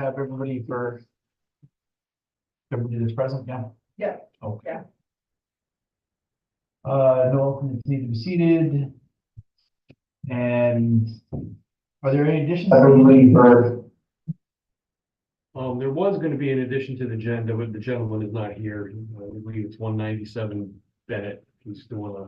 have everybody for everybody that's present? Yeah. Yeah. Okay. Yeah. No alternates need to be seated. And are there any additions? Everybody for. There was going to be an addition to the agenda, but the gentleman is not here. I believe it's 197 Bennett. He's doing a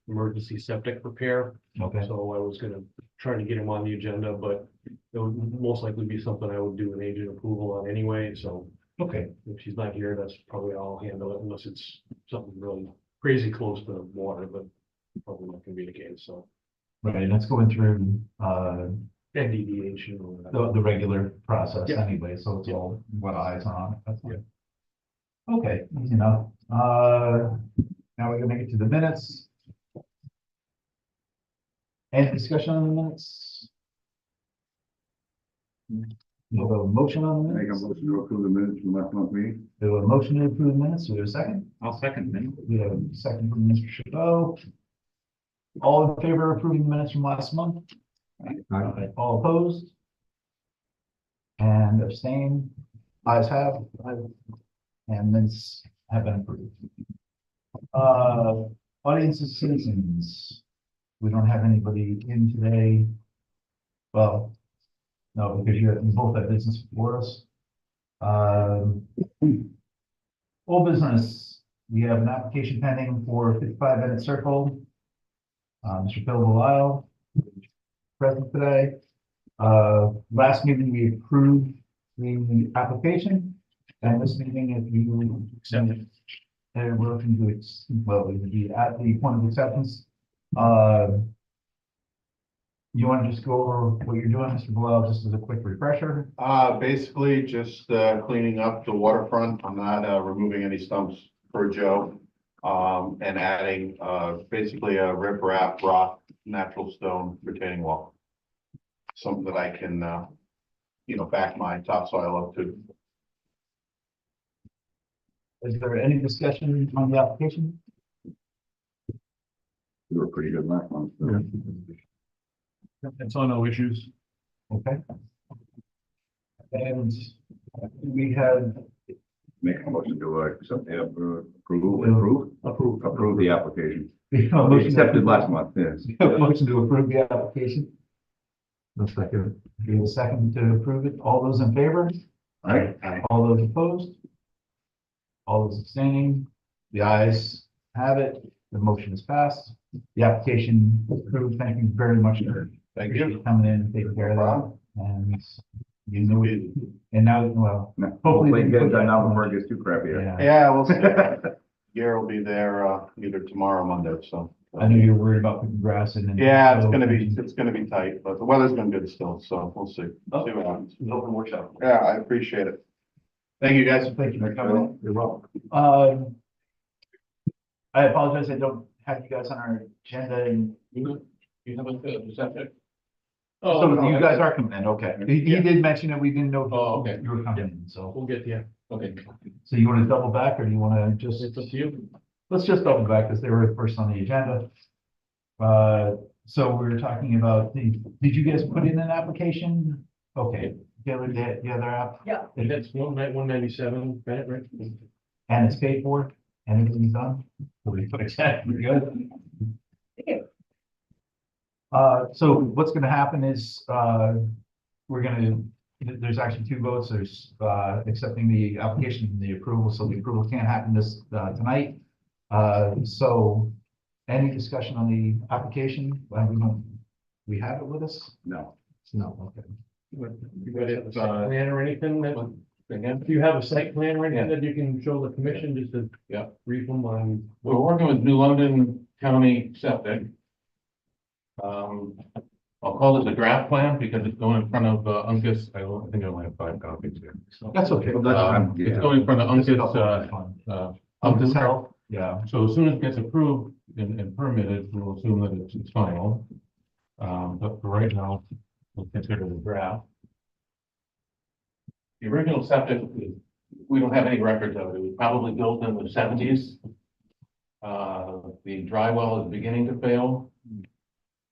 emergency septic repair. Okay. So I was going to try to get him on the agenda, but it would most likely be something I would do an agent approval on anyway. So Okay. if she's not here, that's probably how I'll handle it, unless it's something really crazy close to water, but probably not going to be the case. So Right, that's going through NDDH and all that. the regular process Yeah. anyway, so it's Yeah. all what eyes on it. That's Yeah. good. Okay, easy enough. Now we're gonna get to the minutes. Any discussion on the minutes? We have a motion on the Make a minutes. motion to approve the minutes from last month's meeting. We have a motion to approve the minutes. We have a second. I'll second them. We have a second from Mr. Chabot. All in favor of approving the minutes from last month? All opposed? And abstain? Ayes have. And minutes have been approved. Audience of citizens. We don't have anybody in today. Well, no, because you both have business before us. Old business, we have an application pending for 55 Bennett Circle. Mr. Bill Delisle, present today. Last meeting, we approved the application, and this meeting, if you accept it, and we're looking to, well, we would be at the point of acceptance. You want to just go over what you're doing, Mr. Delisle, just as a quick refresher? Basically just cleaning up the waterfront. I'm not removing any stumps for Joe. And adding basically a riprap rock, natural stone retaining wall. Something that I can, back my topsoil up to. Is there any discussion on the application? They were pretty good last month. It's on no issues. Okay. And we have, Make a motion to accept the approve the application. we have a motion to Accepted last month, yes. we have a motion to approve the application. Looks like we have a second to approve it. All those in favor? Aye. All those opposed? All those abstaining? The ayes have it. The motion is passed. The application is approved. Thank you very much for Thank you. coming in and taking care of that. And you know it. And now, well, Hopefully get it done now before it gets too crappy. yeah. Yeah, we'll see. Gary will be there either tomorrow or Monday, so. I know you're worried about putting grass in. Yeah, it's gonna be tight, but the weather's been good still, so we'll see. See what happens. Open workshop. Yeah, I appreciate it. Thank you, guys. Thank you for coming. You're welcome. I apologize, I don't have you guys on our agenda and. You have a septic? So you guys are coming in, okay. He did mention that we didn't know. Oh, okay. You were coming in, so. We'll get you. Okay. So you want to double back or do you want to just, It's up to you. let's just double back because they were first on the agenda. So we were talking about did you guys put in an application? Okay, the other app, Yeah. And that's 197 Bennett, right? and it's paid for, and everything's done? Exactly, good. So what's gonna happen is, there's actually two votes. There's, accepting the application and the approval, so the approval can't happen tonight. So any discussion on the application? We have it with us? No. No, okay. You got a site plan or anything that, again, if you have a site plan or anything that you can show the commission just to. Yeah. Brief them on. We're working with New London County Septic. I'll call this a draft plan because it's going in front of Uncas. I think I only have 5 copies here. That's okay. It's going in front of Uncas, Uncas Health, yeah. So as soon as it gets approved and permitted, we'll assume that it's final. But for right now, we'll consider the draft. The original septic, we don't have any records of it. It was probably built in the 70s. The dry well is beginning to fail.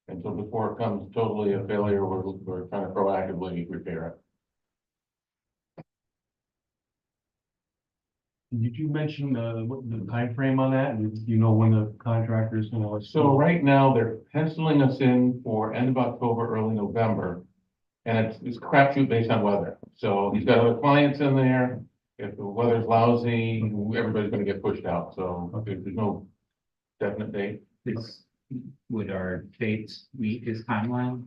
And so before it comes totally a failure, we're trying to proactively repair it. Did you mention, what the timeframe on that? And do you know when the contractor is gonna? So right now, they're penciling us in for end of October, early November. And it's crapshoot based on weather. So he's got other clients in there. If the weather's lousy, everybody's gonna get pushed out. So there's no definite date. Would our dates meet his timeline?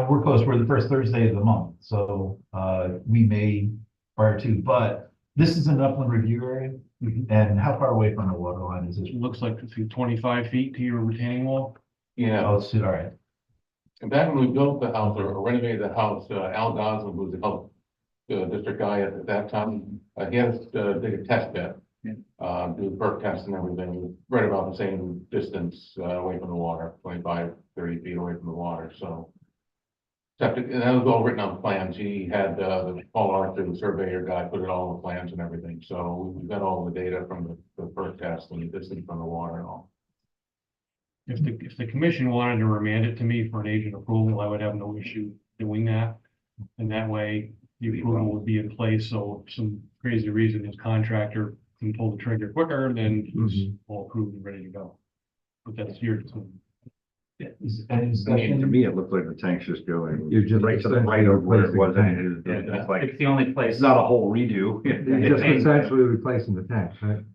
We're close, we're the first Thursday of the month, so, we may prior to, but this is an upland review area. And how far away from the water line is it? It looks like it's 25 feet to your retaining wall. Yeah, Oh, it's, all right, and back when we built the house or renovated the house, Al Goslin, who was the health district guy at that time, he had us dig a test pit. Do the perk test and everything, right about the same distance away from the water, 25, 30 feet away from the water, so. Septic, and that was all written on plans. He had the Paul Arthur, the surveyor guy, put it all on the plans and everything, so we've got all the data from the perk test and the distance from the water and all. If the commission wanted to remand it to me for an agent approval, I would have no issue doing that. And that way, the approval would be in place, so if some crazy reason his contractor can pull the trigger quicker, then he's all approved and ready to go. But that's your decision. Any I mean, to discussion? me, it looks like the tank's just going You're just right to the right of where it was. It's like, It's the only place. it's not a whole redo. You're just essentially replacing the tank, right?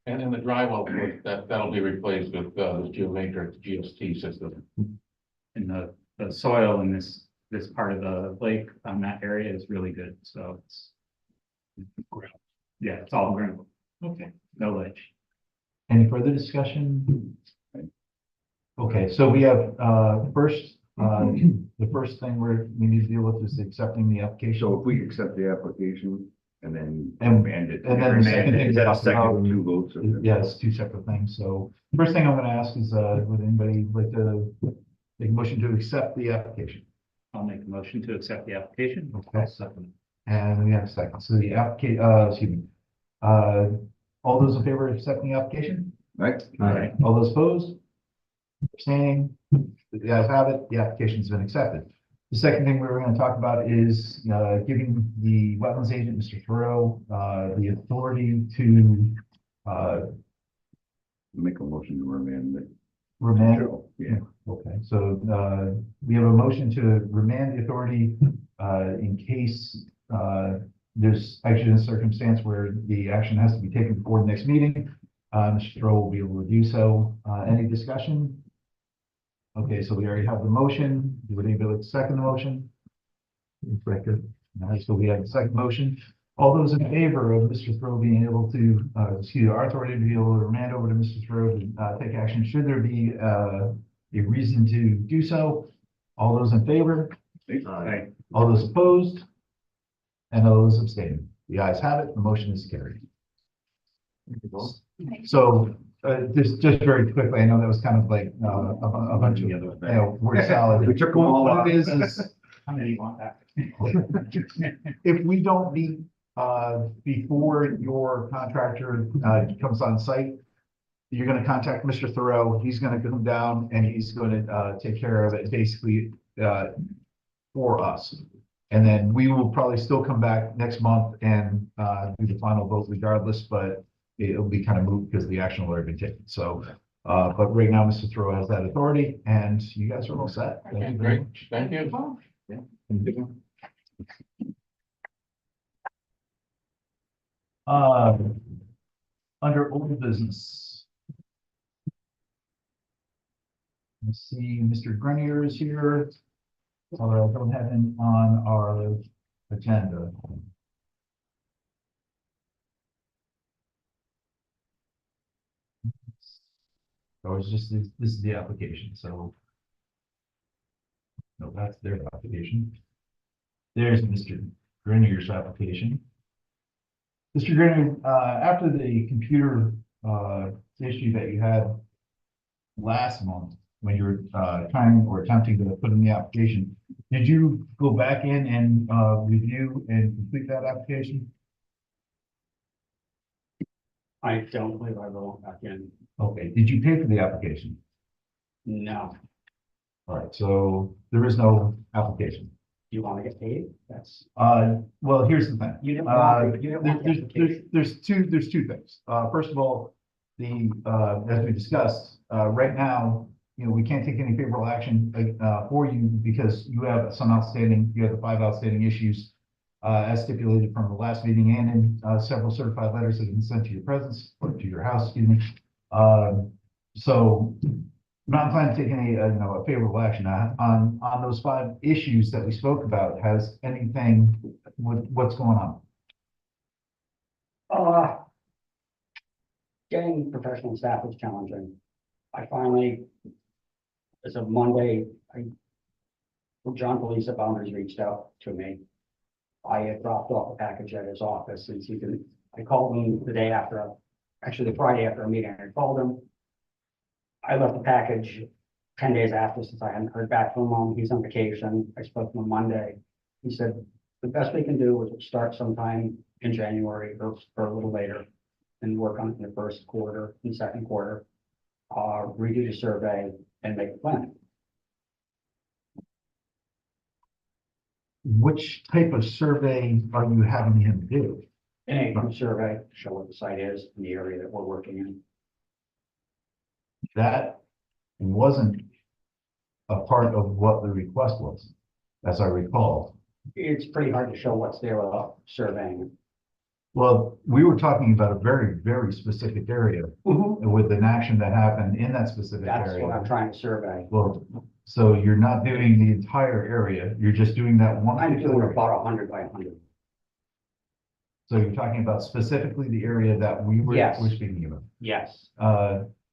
And then the dry well, that'll be replaced with this geomatrix GST system. And the soil in this part of the lake on that area is really good, so it's. Yeah, it's all ground, Okay. no ledge. Any further discussion? Okay, so we have, first, the first thing we need to deal with is accepting the application. So if we accept the application and then And- remand it. and then the second thing Is that a we talked about- second, two votes? Yeah, it's two separate things. So first thing I'm gonna ask is, would anybody like to make a motion to accept the application? I'll make a motion to accept the application. Okay, second. And we have a second. So the excuse me. All those in favor of accepting the application? Right? All those opposed? Abstaining? The ayes have it. The application's been accepted. The second thing we were gonna talk about is, giving the wetlands agent, Mr. Thoreau, the authority to, Make a motion to remand it. remand. Yeah. Okay, so, we have a motion to remand the authority, in case, there's actually a circumstance where the action has to be taken before the next meeting. Mr. Thoreau will be able to do so. Any discussion? Okay, so we already have the motion. Would anybody like to second the motion? Second. All right, so we have the second motion. All those in favor of Mr. Thoreau being able to, our authority to be able to remand over to Mr. Thoreau to, take action, should there be, a reason to do so? All those in favor? Aye. All those opposed? And those abstaining? The ayes have it. The motion is carried. So, just very quickly, I know that was kind of like, a bunch of, word salad. We took them all What out. it is, How many you want that? if we don't meet, before your contractor, comes on site, you're gonna contact Mr. Thoreau. He's gonna come down and he's gonna, take care of it basically, for us. And then we will probably still come back next month and, do the final vote regardless, but it'll be kind of moot because the action will already been taken. So, but right now, Mr. Thoreau has that authority and you guys are all set. Thank Okay, you very great, much. thank you. Under old business. I see Mr. Grenier is here. I don't have him on our agenda. So it's just, this is the application, so. No, that's their application. There's Mr. Grenier's application. Mr. Grenier, after the computer, issue that you had last month, when you were, trying or attempting to put in the application, did you go back in and, review and complete that application? I don't believe I wrote back in. Okay, did you pay for the application? No, All right, so there is no application. You want to get paid? That's, Well, here's the thing. you didn't want, you didn't want the There's application. there's two things. First of all, as we discussed, right now, you know, we can't take any favorable action, for you because you have the 5 outstanding issues, as stipulated from the last meeting and in, several certified letters that have been sent to your presence or to your house, excuse me. So I'm not inclined to take any, a favorable action on those 5 issues that we spoke about. Has anything, what's going on? Getting professional staff is challenging. I finally, as of Monday, John Police at Boundaries reached out to me. I had dropped off a package at his office since I called him the day after, actually the Friday after a meeting, I called him. I left the package 10 days after since I hadn't heard back from him. He's on vacation. I spoke to him Monday. He said, the best we can do is start sometime in January or a little later and work on it in the first quarter and second quarter, redo the survey and make a plan. Which type of survey are you having him do? An A survey, show what the site is in the area that we're working in. That wasn't a part of what the request was, as I recall. It's pretty hard to show what's there without surveying. Well, we were talking about a very, very specific area with an action that happened in that specific That's what I'm area. trying to survey. Well, so you're not doing the entire area, you're just doing that one. I'm particular doing area. about 100 by 100. So you're talking about specifically the area that we were Yes. speaking about. Yes,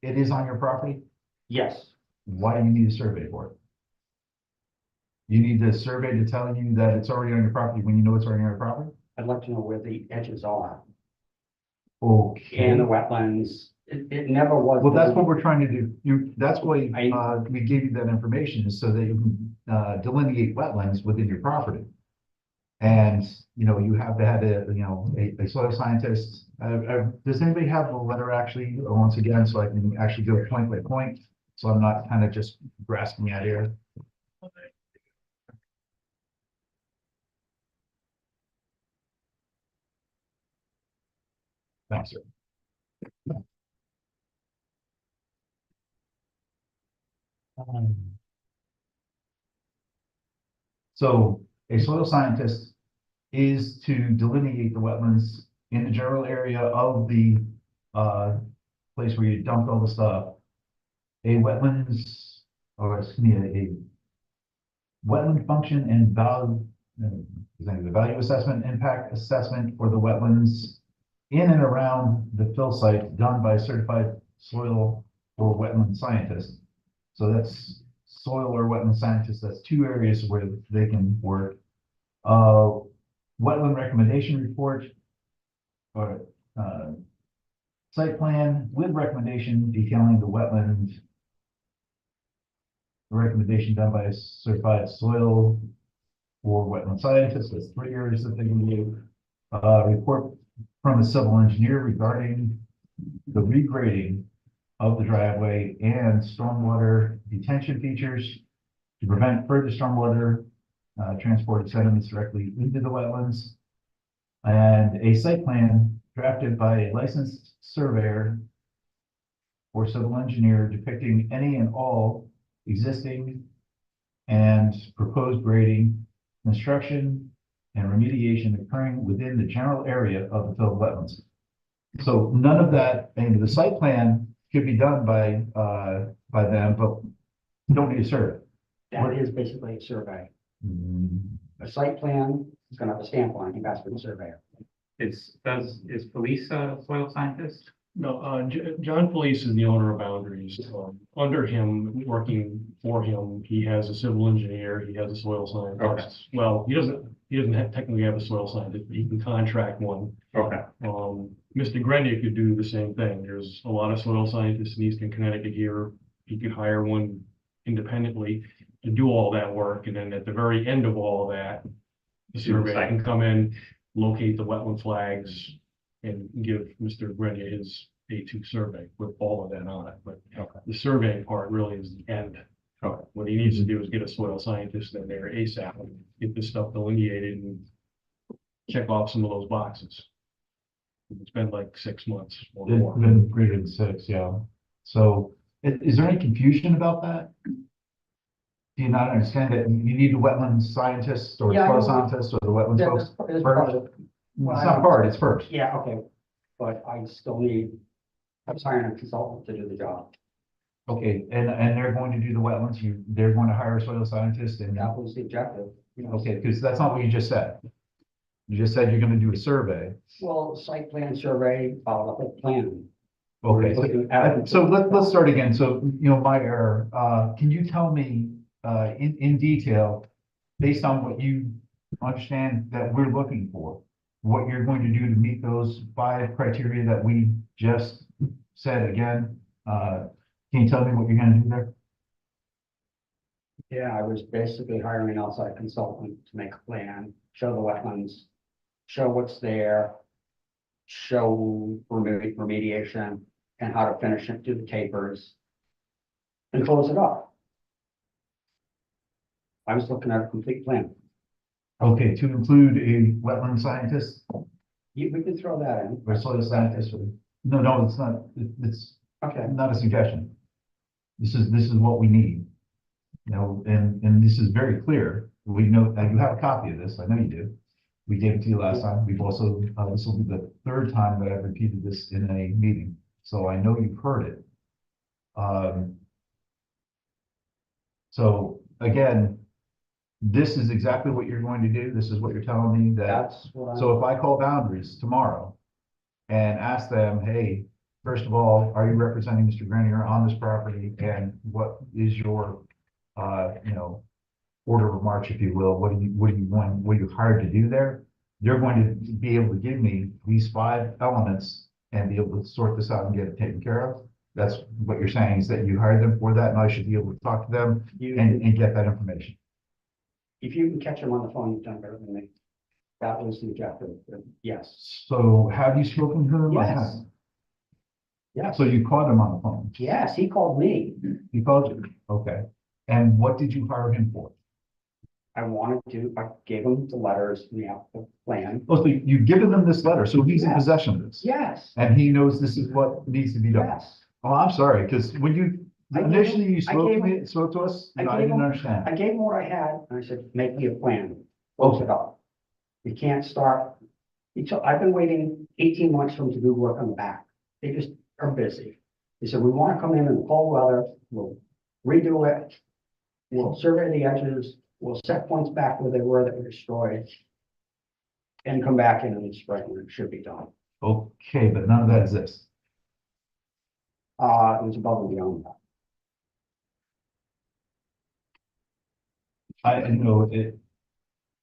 It is on your property? yes. Why do you need a survey for it? You need the survey to tell you that it's already on your property when you know it's already on your property? I'd like to know where the edges are Okay. and the wetlands. It never was. Well, that's what we're trying to do. That's why, I- we gave you that information is so that you can, delineate wetlands within your property. And, you know, you have to have a soil scientist. Does anybody have a letter actually, once again, so I can actually go point by point? So I'm not kind of just grasping at here. Thanks, sir. So a soil scientist is to delineate the wetlands in the general area of the place where you dumped all the stuff. A wetlands, or excuse me, a wetland function and value, the value assessment, impact assessment for the wetlands in and around the fill site done by a certified soil or wetland scientist. So that's soil or wetland scientist. That's 2 areas where they can work. Wetland recommendation report or site plan with recommendation detailing the wetland. Recommendation done by a certified soil or wetland scientist. That's 3 areas that they can do. Report from a civil engineer regarding the regrading of the driveway and stormwater detention features to prevent further stormwater transported sediments directly into the wetlands. And a site plan drafted by a licensed surveyor or civil engineer depicting any and all existing and proposed grading, construction, and remediation occurring within the general area of the filled wetlands. So none of that, and the site plan could be done by them, but you don't need a survey. That is basically a survey. Mm, A site plan is gonna have a stamp on it, that's for the surveyor. Is police a soil scientist? No, John Police is the owner of Boundaries. Under him, working for him, he has a civil engineer, he has a soil scientist. Well, he doesn't technically have a soil scientist, but he can contract one. Okay. Mr. Grenier could do the same thing. There's a lot of soil scientists in Eastern Connecticut here. He could hire one independently to do all that work, and then at the very end of all of that, the surveyor can come in, locate the wetland flags, and give Mr. Grenier his A2 survey with all of that on it. But the surveying part really is the end. What he needs to do is get a soil scientist in there ASAP, and get this stuff delineated and check off some of those boxes. It's been like 6 months or It's more. been greater than 6, yeah. So is there any confusion about that? Do you not understand that you need a wetlands scientist or Yeah, I soil know. scientist or the wetlands Yeah, folks? that's part of it. Well, It's I not don't- part, it's first. Yeah, okay, but I still need, I'm hiring a consultant to do the job. Okay, and they're going to do the wetlands, they're going to hire a soil scientist and, That was the objective, you know. okay, because that's not what you just said. You just said you're gonna do a survey. Well, site plan survey, follow up with plan. Okay, We're looking so, at- so let's start again. So, my error, can you tell me, in detail, based on what you understand that we're looking for, what you're going to do to meet those 5 criteria that we just said again? Can you tell me what you're gonna do there? Yeah, I was basically hiring an outside consultant to make a plan, show the wetlands, show what's there, show remediation and how to finish it, do the tapers, and close it up. I was looking at a complete plan. Okay, to include a wetland scientist We can throw that in. or soil scientist? No, it's not, it's Okay, not a suggestion. This is what we need. And this is very clear. We know that you have a copy of this. I know you do. We gave it to you last time. We've also, this will be the 3rd time that I've repeated this in a meeting. So I know you've heard it. So again, this is exactly what you're going to do. This is what you're telling me that. that's what So if I call Boundaries tomorrow and ask them, hey, first of all, are you representing Mr. Grenier on this property? And what is your, order of march, if you will? What do you want, what are you hired to do there? They're going to be able to give me these 5 elements and be able to sort this out and get it taken care of. That's what you're saying, is that you hired them for that, and I should be able to talk to them and get that information. if you can catch them on the phone, you've done better than me. That was the objective, yes. So have you spoken to them? Yes. Yes, So you caught him on the phone? yes, he called me. He called you? Okay. And what did you hire him for? I gave him the letters, and the plan. Oh, so you've given them this letter, so he's in Yes. possession of this? Yes, And he knows this is what needs to be done? yes. Oh, I'm sorry, because when you, I gave initially him- you I spoke to gave me, spoke to us, I I gave didn't him- understand. I gave him what I had, and I said, make me a plan, close it up. You can't start, I've been waiting 18 months for him to do work on the back. They just are busy. He said, we want to come in the cold weather, we'll redo it. We'll survey the edges, we'll set points back where they were that were destroyed. And come back in the spring when it should be done. Okay, but none of that exists. It was above and beyond that. I know it,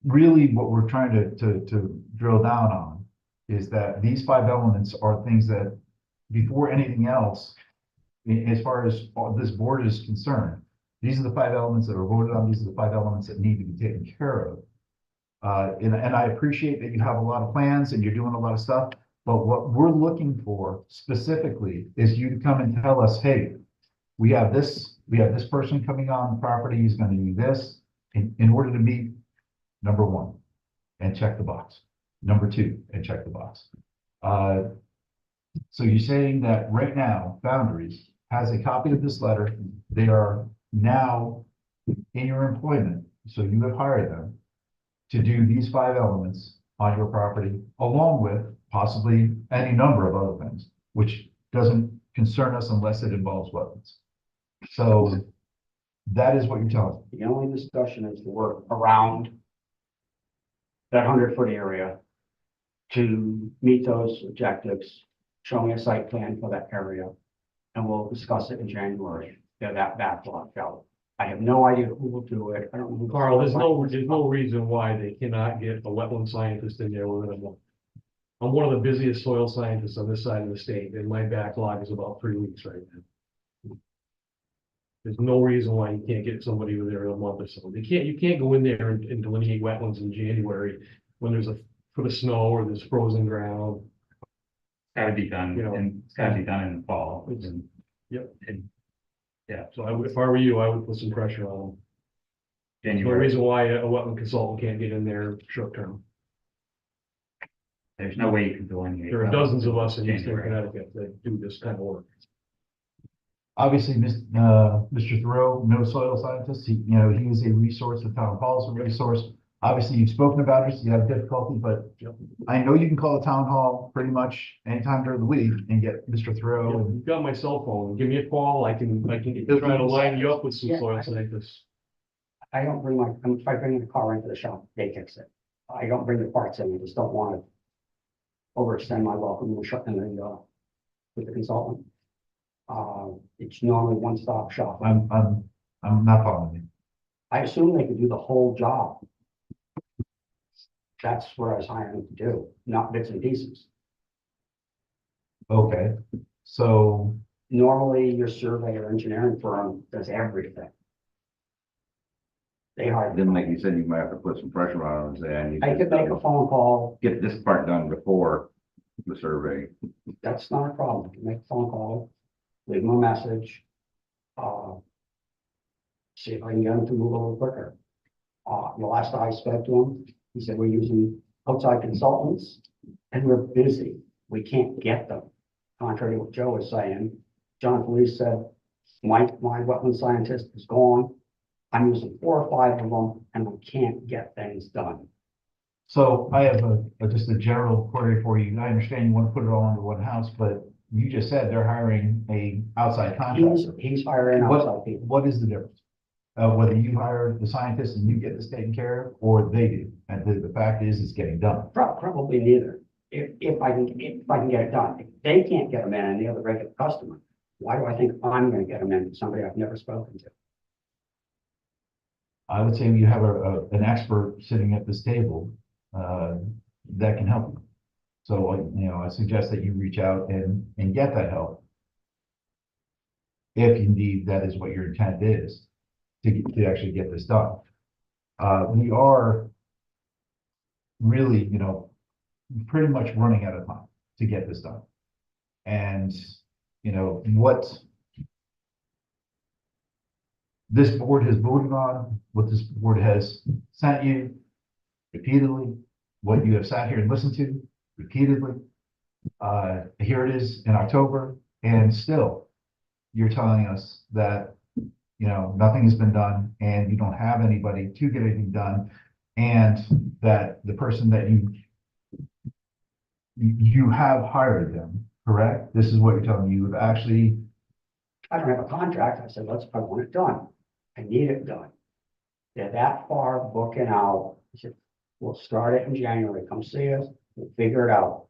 really what we're trying to drill down on is that these 5 elements are things that, before anything else, as far as this board is concerned, these are the 5 elements that are voted on, these are the 5 elements that need to be taken care of. And I appreciate that you have a lot of plans and you're doing a lot of stuff, but what we're looking for specifically is you to come and tell us, hey, we have this person coming on the property, he's gonna do this in order to meet number 1 and check the box, number 2 and check the box. So you're saying that right now, Boundaries has a copy of this letter. They are now in your employment, so you have hired them to do these 5 elements on your property, along with possibly any number of other things, which doesn't concern us unless it involves wetlands. So that is what you're telling me. The only discussion is the work around that 100-foot area to meet those objectives. Show me a site plan for that area, and we'll discuss it in January. Get that backlog out. I have no idea who will do it. I don't know. who- Carl, there's no reason why they cannot get a wetland scientist in there within a month. I'm one of the busiest soil scientists on this side of the state, and my backlog is about 3 weeks right now. There's no reason why you can't get somebody in there in a month or so. You can't go in there and delineate wetlands in January when there's a foot of snow or there's frozen ground. Gotta be done, You know. and it's gotta be done in the fall. Yep. And So if I were you, I would put some pressure on them. There's no January, reason why a wetland consultant can't get in there short term. there's no way you can delineate. There are dozens of us in Eastern January. Connecticut that do this kind of work. Obviously, Mr. Thoreau, no soil scientist, he is a resource, the town hall is a resource. Obviously, you've spoken about it, so you have difficulty, but I know you can call the town hall pretty much anytime during the week and get Mr. Thoreau. and You've got my cell phone, give me a call, I can try to line you up with some soil scientists. I don't bring if I bring the car into the shop, they fix it. I don't bring the parts in, I just don't want to overextend my welcome and shut them in, with the consultant. It's normally one-stop shop. I'm not following you. I assume they could do the whole job. That's what I was hiring to do, not bits and pieces. Okay, so, Normally, your surveyor engineering firm does everything. They hire. Then like you said, you might have to put some pressure on them and say, I need I could make a to phone call, get this part done before the survey. that's not a problem, I can make a phone call, leave them a message. See if I can get them to move a little quicker. The last I spoke to him, he said, we're using outside consultants and we're busy, we can't get them. Contrary to what Joe was saying, John Police said, my wetland scientist is gone. I'm using 4 or 5 of them and we can't get things done. so I have just a general query for you. I understand you want to put it all under one house, but you just said they're hiring a outside contractor. He's hiring outside people. What is the difference? Whether you hire the scientist and you get this taken care of, or they do, and the fact is, it's getting done. Probably neither. If I can get it done. If they can't get them in and the other regular customer, why do I think I'm gonna get them in, somebody I've never spoken to? I would say you have an expert sitting at this table, that can help you. So, I suggest that you reach out and get that help. If indeed that is what your intent is, to actually get this done. We are really, pretty much running out of time to get this done. And, what this board has voted on, what this board has sent you repeatedly, what you have sat here and listened to repeatedly. Here it is in October, and still you're telling us that, nothing has been done and you don't have anybody to get anything done. And that the person that you have hired them, correct? This is what you're telling me. You have actually, I don't have a contract. I said, I want it done. I need it done. They're that far booking out. I said, we'll start it in January. Come see us. We'll figure it out.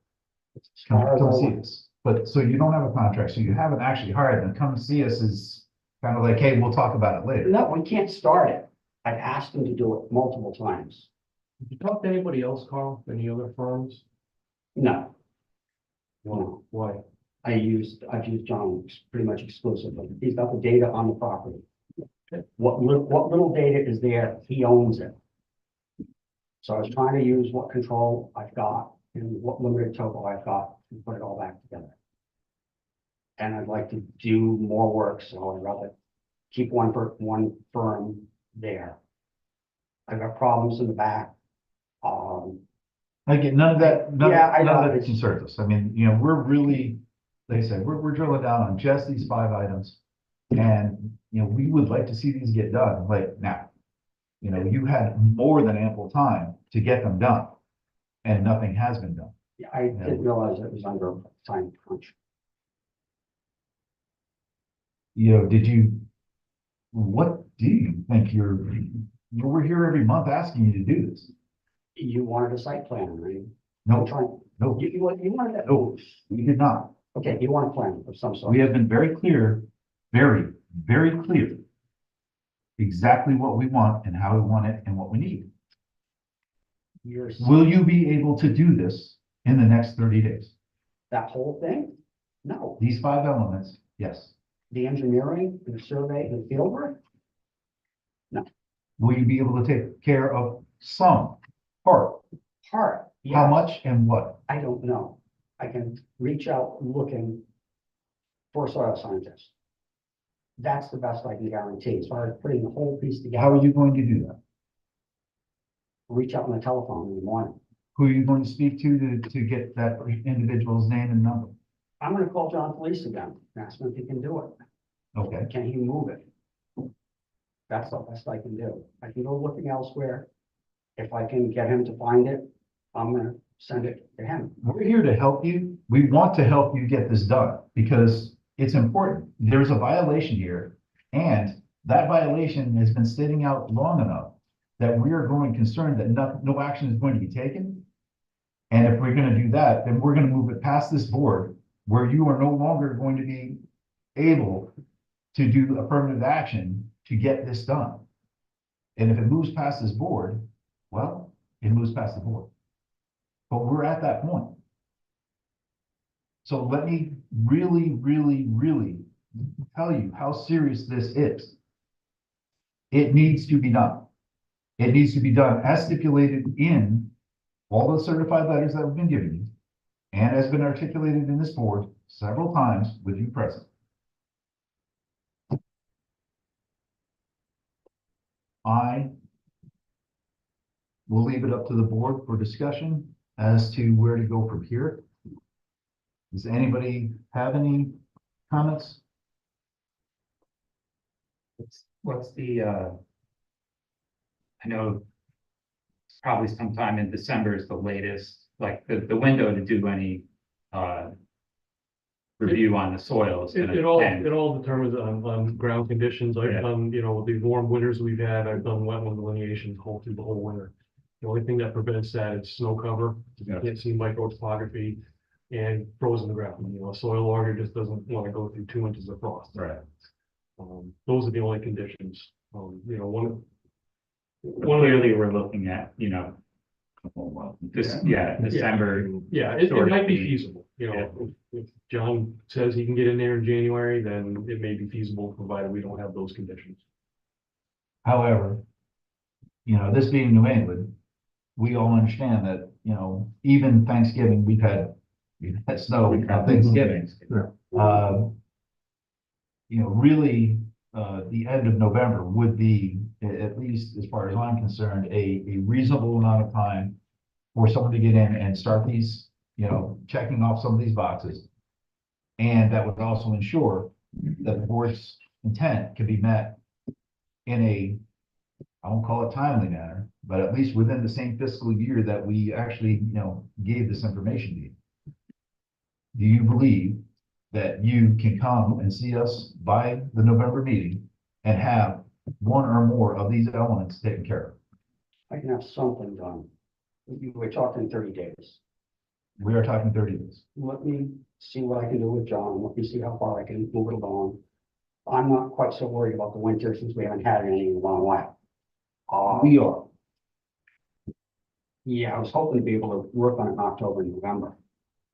As far as come I see want. us. But so you don't have a contract, so you haven't actually hired them. Come see us is kind of like, hey, we'll talk about it later. No, we can't start it. I've asked them to do it multiple times. Did you talk to anybody else, Carl, any other firms? No, Why? I've used John pretty much exclusively. He's got the data on the property. What little data is there, he owns it. So I was trying to use what control I've got and what limited topo I've got and put it all back together. And I'd like to do more work, so I'd rather keep one firm there. I've got problems in the back. Again, none of that, Yeah, I none know. of that concerns us. I mean, we're really, like I said, we're drilling down on just these 5 items. And, we would like to see these get done like now. You had more than ample time to get them done. And nothing has been done. Yeah, I didn't realize it was under time crunch. What do you think we're here every month asking you to do this? You wanted a site plan, right? No, I'm trying, no, you wanted that. no, we did not. Okay, you want a plan of some sort. We have been very clear, very, very clear. Exactly what we want and how we want it and what we need. You're Will you be able to do this in the next 30 days? that whole thing? No, These 5 elements, yes. the engineering, and the survey, and the field work, Will you be able to take care of some part? part. How yes. much and what? I don't know. I can reach out looking for soil scientists. That's the best I can guarantee, as far as putting the whole piece How are together, you going to do that? reach out on the telephone in the morning. Who are you going to speak to get that individual's name and number? I'm gonna call John Police again, and ask him if he can do it. Okay, Can he move it? That's the best I can do. I can go looking elsewhere. If I can get him to find it, I'm gonna send it to him. we're here to help you. We want to help you get this done because it's important. There's a violation here. And that violation has been sitting out long enough that we are growing concerned that no action is going to be taken. And if we're gonna do that, then we're gonna move it past this board where you are no longer going to be able to do affirmative action to get this done. And if it moves past this board, well, it moves past the board. But we're at that point. So let me really, really, really tell you how serious this is. It needs to be done. It needs to be done as stipulated in all the certified letters that have been given you and has been articulated in this board several times with you present. I will leave it up to the board for discussion as to where to go from here. Does anybody have any comments? What's the, I know probably sometime in December is the latest, like the window to do any, review on the soil is gonna It all, end. it all determines on ground conditions. Yeah. I've done, you know, with the warm winters we've had, I've done wetland delineations through the whole winter. The only thing that prevents that is snow cover. You Yeah. can't see micro topography and frozen ground. You know, a soil auger just doesn't want to go through 2 inches of frost. Right. Those are the only conditions. You know, one Clearly, we're looking at, you know, December. yeah, it sort of might be thing. feasible, you know, if John says he can get in there in January, then it may be feasible, provided we don't have those conditions. However, this being New England, we all understand that, even Thanksgiving, we've had snow on Thanksgiving. Really, the end of November would be, at least as far as I'm concerned, a reasonable amount of time for someone to get in and start these, checking off some of these boxes. And that would also ensure that the board's intent can be met in a, I won't call it timely manner, but at least within the same fiscal year that we actually, gave this information to you. Do you believe that you can come and see us by the November meeting and have one or more of these elements taken care of? I can have something done. We're talking 30 days. We are talking 30 days. Let me see what I can do with John. Let me see how far I can move it along. I'm not quite so worried about the winter since we haven't had any in a long while. We are. Yeah, I was hoping to be able to work on it in October and November.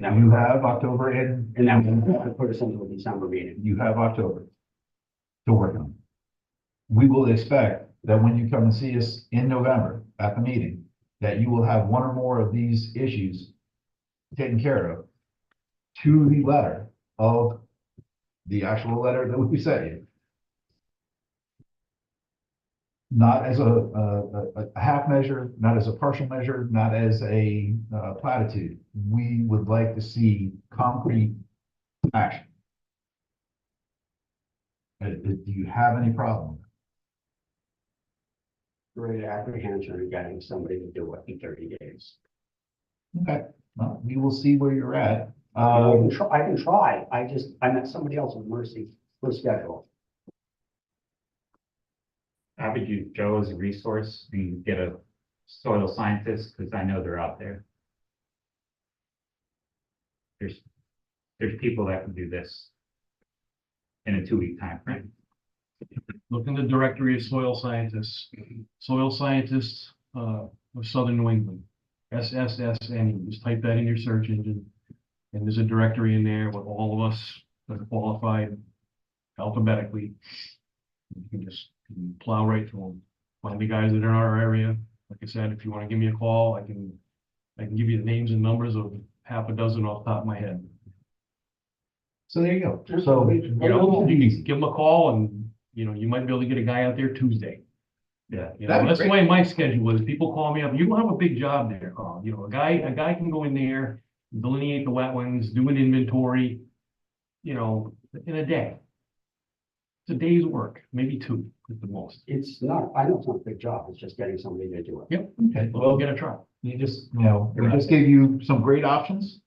You have October and And that would put us into a December meeting. you have October to work on. We will expect that when you come and see us in November at the meeting, that you will have one or more of these issues taken care of to the letter of the actual letter that we sent you. Not as a half measure, not as a partial measure, not as a platitude. We would like to see concrete action. Do you have any problem? Great apprehension of getting somebody to do it in 30 days. Okay, well, we will see where you're at. I can try. I met somebody else with Mercy for schedule. How would you, Joe, as a resource, and get a soil scientist, because I know they're out there. There's people that can do this in a 2-week time frame. Look in the directory of soil scientists of Southern New England, SSSN, just type that in your search engine. And there's a directory in there with all of us that are qualified alphabetically. You can just plow right through them, find the guys that are in our area. Like I said, if you want to give me a call, I can give you the names and numbers of half a dozen off the top of my head. So there you go. So, You know, it'll be easy. give them a call and, you know, you might be able to get a guy out there Tuesday. Yeah. You That'd know, be that's the great. way my schedule is. People call me up, you don't have a big job there, Carl. You know, a guy can go in there, delineate the wetlands, do an inventory, you know, in a day. It's a day's work, maybe two at the most. It's not, I know it's not a big job, it's just getting somebody to do it. Yep, Okay, we'll well, get a truck. you just, you know, we just gave you some great options.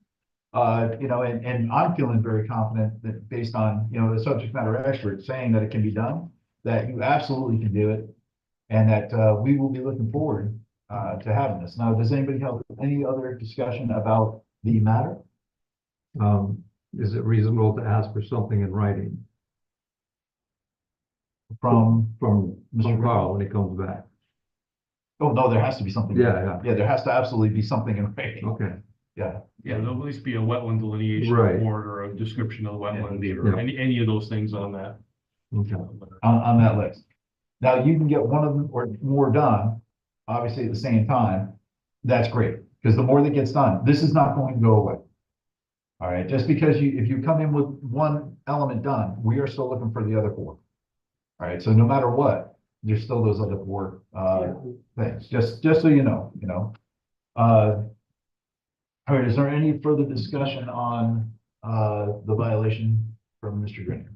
You know, and I'm feeling very confident that based on, you know, the subject matter expert saying that it can be done, that you absolutely can do it. And that, we will be looking forward, to having this. Now, does anybody have any other discussion about the matter? Is it reasonable to ask for something in writing From, from Mr. Carl when he comes back? oh, no, there has to be something. Yeah. Yeah, there has to absolutely be something in writing. Okay, Yeah, Yeah, there'll at least be a wetland delineation Right. report or a description of the wetland Yeah. or any of those things on that. okay. on that list. Now, you can get one of them or more done, obviously at the same time. That's great, because the more that gets done, this is not going to go away. All right, just because if you come in with one element done, we are still looking for the other four. All right, so no matter what, there's still those other four, things, just so you know, all right, is there any further discussion on, the violation from Mr. Grenier?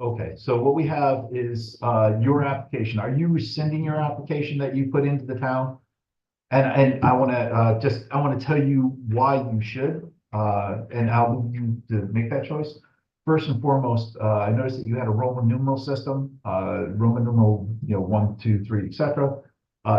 Okay, so what we have is, your application. Are you rescinding your application that you put into the town? And I wanna, I wanna tell you why you should, and I'll leave you to make that choice. First and foremost, I noticed that you had a Roman numeral system, Roman numeral, 1, 2, 3, etc.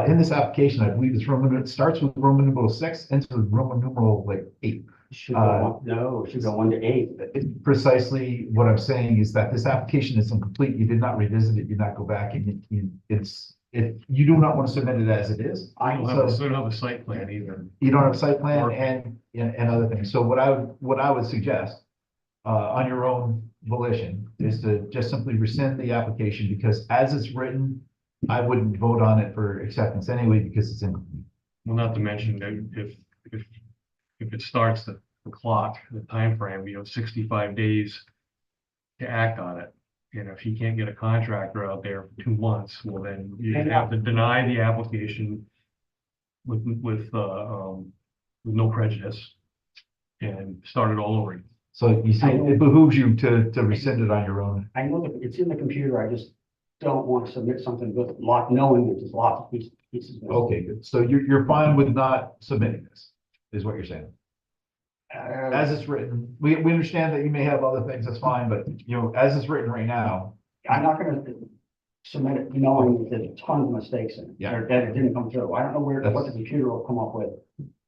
In this application, I believe it starts with Roman numeral 6, ends with Roman numeral 8. Should go one, no, should go 1 to 8. Precisely what I'm saying is that this application is incomplete. You did not revisit it, you did not go back and you do not want to submit it as it is. I don't have a site plan either. You don't have a site plan Or- and other things. So what I would suggest, on your own volition, is to just simply rescind the application, because as it's written, I wouldn't vote on it for acceptance anyway, because it's incomplete. Well, not to mention that if it starts the clock, the time frame, 65 days to act on it. And if he can't get a contractor out there for 2 months, well, then you have to deny the application with no prejudice and start it all over again. So you see, it behooves you to rescind it on your own. I know that it's in the computer, I just don't want to submit something with lot, knowing that there's lots of pieces. missing. Okay, good. So you're fine with not submitting this, is what you're saying? As it's written, we understand that you may have other things, that's fine, but as it's written right now, I'm not gonna submit it knowing that there's a ton of mistakes in it. Yeah. Or that it didn't come through. I don't know what That's- the computer will come up with.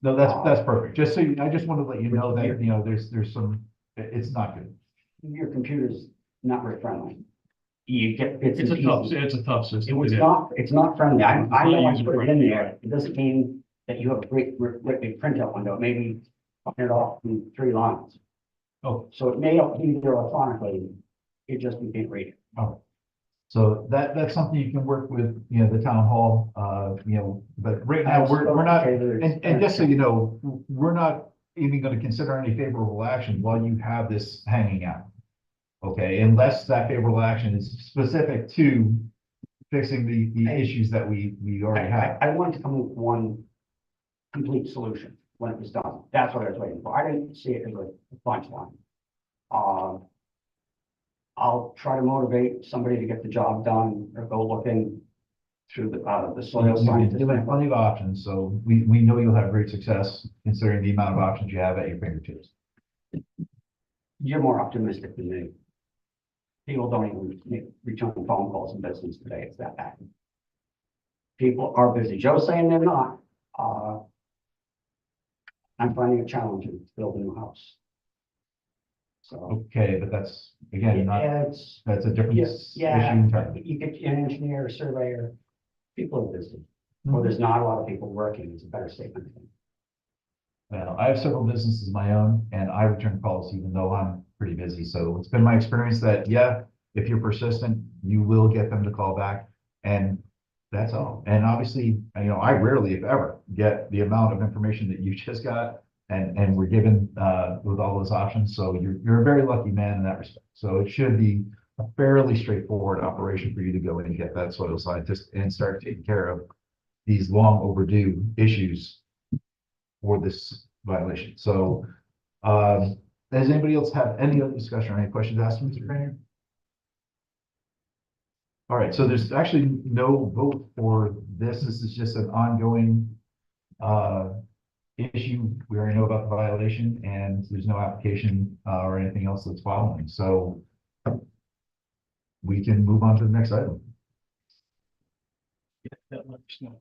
no, that's perfect. Just so I just wanted to let you know that, there's some, it's not good. Your computer's not very friendly. You get bits It's and a tough pieces. system. It's not friendly. I know I User put it in friendly, there. right. It doesn't mean that you have a great printout window. Maybe print it off in 3 lines. Oh. So it may be there electronically. It just you can't read it. So that's something you can work with, the town hall, but right now, we're not, and just so you know, we're not even gonna consider any favorable action while you have this hanging out. Okay, unless that favorable action is specific to fixing the issues that we already have. I wanted to come with one complete solution when it was done. That's what I was waiting for. I didn't see it as a punchline. I'll try to motivate somebody to get the job done or go looking through the soil scientist. You have plenty of options, so we know you'll have great success considering the amount of options you have at your fingertips. You're more optimistic than me. People don't even make return phone calls in business today. It's that bad. People are busy. Joe's saying they're not. I'm finding it challenging to build a new house. So. Okay, but that's, again, that's a different issue entirely. You get an engineer, a surveyor, people are busy. Or there's not a lot of people working, it's a better statement. Well, I have several businesses of my own and I return calls even though I'm pretty busy. So it's been my experience that, if you're persistent, you will get them to call back, and that's all. And obviously, I rarely, if ever, get the amount of information that you just got. and we're given, with all those options, so you're a very lucky man in that respect. So it should be a fairly straightforward operation for you to go in and get that soil scientist and start taking care of these long overdue issues for this violation. So, does anybody else have any other discussion or any questions asked, Mr. Crainer? All right, so there's actually no vote for this. This is just an ongoing issue. We already know about the violation and there's no application or anything else that's following. So we can move on to the next item.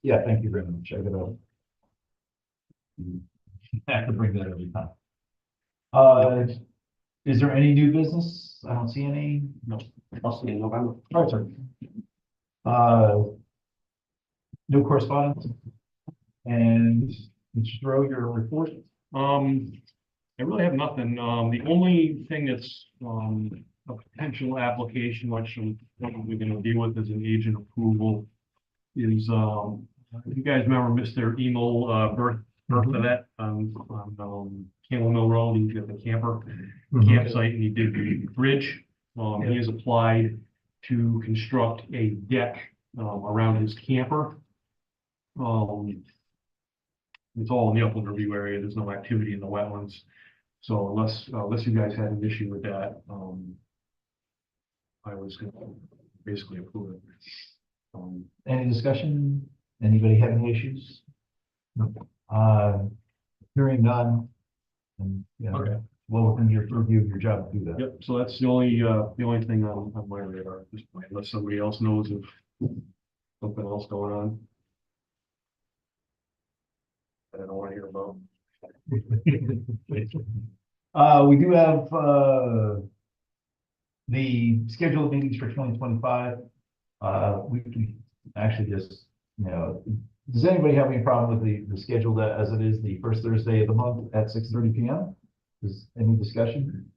Yeah, thank you very much. I gotta have to bring that every time. Is there any new business? I don't see any. No, I'll see you in November. All right, sir. No correspondence. And Mr. Throw your report. I really have nothing. The only thing that's, a potential application, which we're gonna deal with as an agent approval is, you guys remember Mr. Emil, Bertholet, on Campbell Mill Road, he's got the camper campsite and he did the bridge. He has applied to construct a deck, around his camper. It's all in the upland review area, there's no activity in the wetlands. So unless you guys had an issue with that, I was gonna basically approve it. Any discussion? Anybody have any issues? No. Hearing none. And, you know, Okay. well, within your purview of your job to do that. Yep, so that's the only thing on my radar at this point, unless somebody else knows of something else going on. I don't want to hear about. We do have, the scheduled meetings for 2025. We can actually just, you know, does anybody have any problem with the schedule that as it is the first Thursday of the month at 6:30 p.m.? Is any discussion?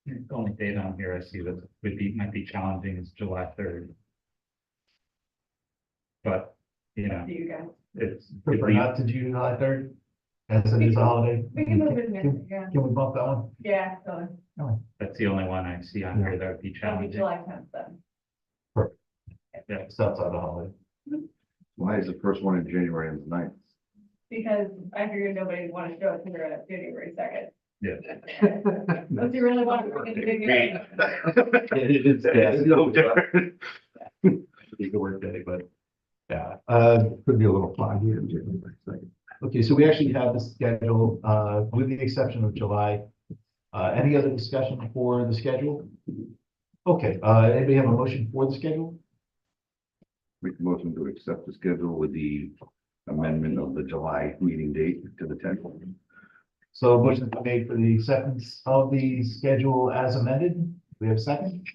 The only date on here I see that might be challenging is July 3rd. But, you know, You guys. it's. Prefer not to July 3rd, as it is a holiday. We can move it, yeah. Can we bump that one? Yeah, so That's the only one I see on here that would be it'll be challenging. July 10th then. Yeah. It's outside the holiday. Why is the first one in January and the 9th? Because I figured nobody would want to show it here at January 2nd. Yeah. Unless you really want to bring it together. It is, yeah, It's no different. it's a work day, but, yeah. Could be a little foggy in January 2nd. Okay, so we actually have the schedule, with the exception of July. Any other discussion for the schedule? Okay, anybody have a motion for the schedule? Make a motion to accept the schedule with the amendment of the July meeting date to the 10th. So motion is made for the acceptance of the schedule as amended. We have a second?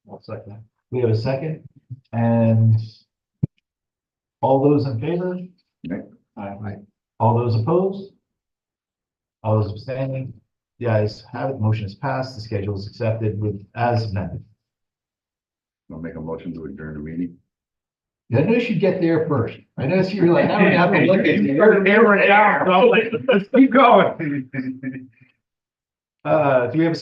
I'll second that. We have a second, and all those in favor? Okay. Aye. All those opposed? All those abstaining? The ayes have it. Motion is passed. The schedule is accepted with as amended. I'll make a motion to adjourn the meeting. I noticed you get there first. I noticed you were like, I don't have to look at you. You're hammered down. Let's keep going. Do we have a